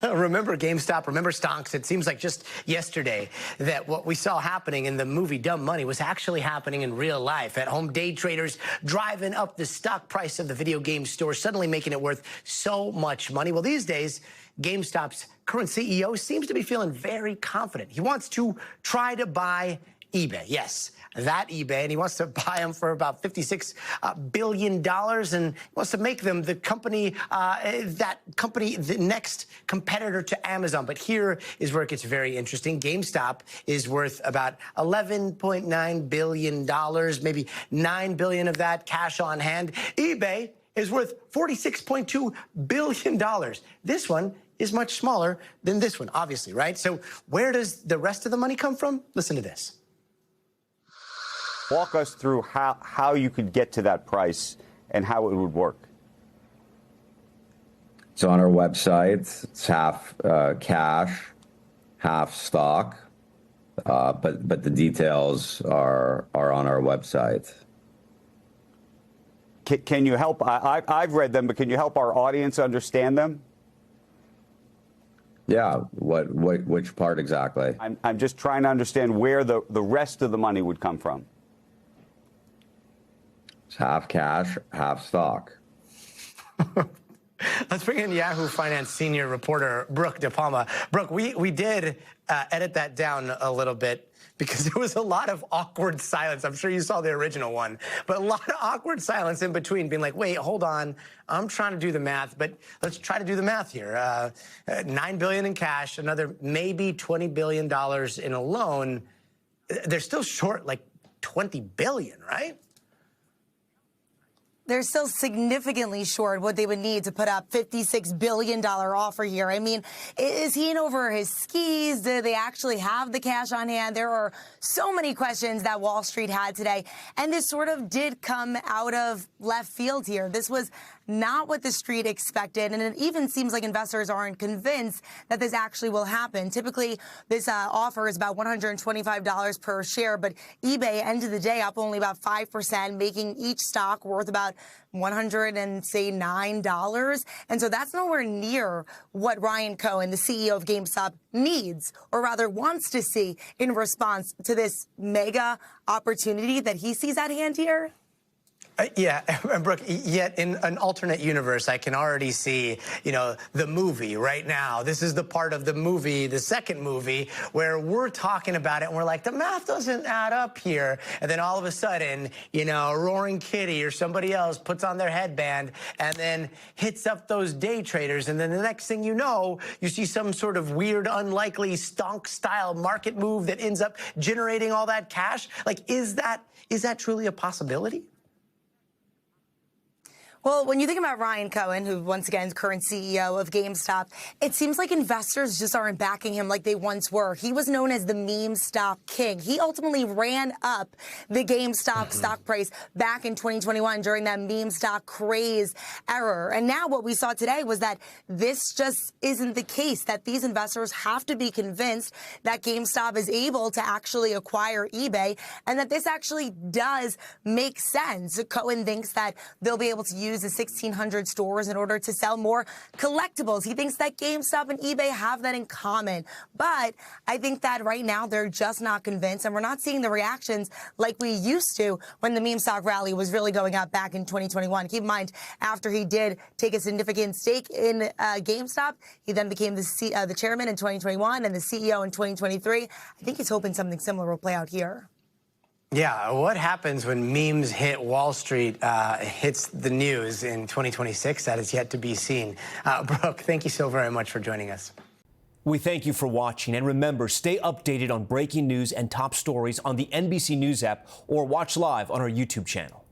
Remember GameStop, remember stonks. It seems like just yesterday that what we saw happening in the movie Dumb Money was actually happening in real life. At home, day traders driving up the stock price of the video game store, suddenly making it worth so much money. Well, these days, GameStop's current CEO seems to be feeling very confident. He wants to try to buy eBay. Yes, that eBay, and he wants to buy them for about $56 billion, and he wants to make them the company, the next competitor to Amazon. But here is where it gets very interesting. GameStop is worth about $11.9 billion, maybe $9 billion of that cash on hand. eBay is worth $46.2 billion. This one is much smaller than this one, obviously, right? So where does the rest of the money come from? Listen to this. Walk us through how you could get to that price and how it would work. It's on our website. It's half cash, half stock, but the details are on our website. Can you help? I've read them, but can you help our audience understand them? Yeah. Which part exactly? I'm just trying to understand where the rest of the money would come from. It's half cash, half stock. Let's bring in Yahoo Finance senior reporter Brooke De Palma. Brooke, we did edit that down a little bit because there was a lot of awkward silence. I'm sure you saw the original one, but a lot of awkward silence in between, being like, wait, hold on. I'm trying to do the math, but let's try to do the math here. $9 billion in cash, another maybe $20 billion in a loan. They're still short like $20 billion, right? They're still significantly short what they would need to put up $56 billion offer here. I mean, is he in over his skis? Do they actually have the cash on hand? There are so many questions that Wall Street had today, and this sort of did come out of left field here. This was not what the street expected, and it even seems like investors aren't convinced that this actually will happen. Typically, this offer is about $125 per share, but eBay ended the day up only about 5%, making each stock worth about $109. And so that's nowhere near what Ryan Cohen, the CEO of GameStop, needs, or rather wants to see in response to this mega opportunity that he sees at hand here. Yeah, and Brooke, yet in an alternate universe, I can already see, the movie right now. This is the part of the movie, the second movie, where we're talking about it and we're like, the math doesn't add up here. And then all of a sudden, Roaring Kitty or somebody else puts on their headband and then hits up those day traders. And then the next thing you know, you see some sort of weird, unlikely stonk-style market move that ends up generating all that cash. Like, is that truly a possibility? Well, when you think about Ryan Cohen, who once again is current CEO of GameStop, it seems like investors just aren't backing him like they once were. He was known as the meme stock king. He ultimately ran up the GameStop stock price back in 2021 during that meme stock craze era. And now what we saw today was that this just isn't the case, that these investors have to be convinced that GameStop is able to actually acquire eBay and that this actually does make sense. Cohen thinks that they'll be able to use the 1,600 stores in order to sell more collectibles. He thinks that GameStop and eBay have that in common. But I think that right now they're just not convinced, and we're not seeing the reactions like we used to when the meme stock rally was really going up back in 2021. Keep in mind, after he did take a significant stake in GameStop, he then became the chairman in 2021 and the CEO in 2023. I think he's hoping something similar will play out here. Yeah, what happens when memes hit Wall Street, hits the news in 2026? That is yet to be seen. Brooke, thank you so very much for joining us. We thank you for watching. And remember, stay updated on breaking news and top stories on the NBC News app or watch live on our YouTube channel.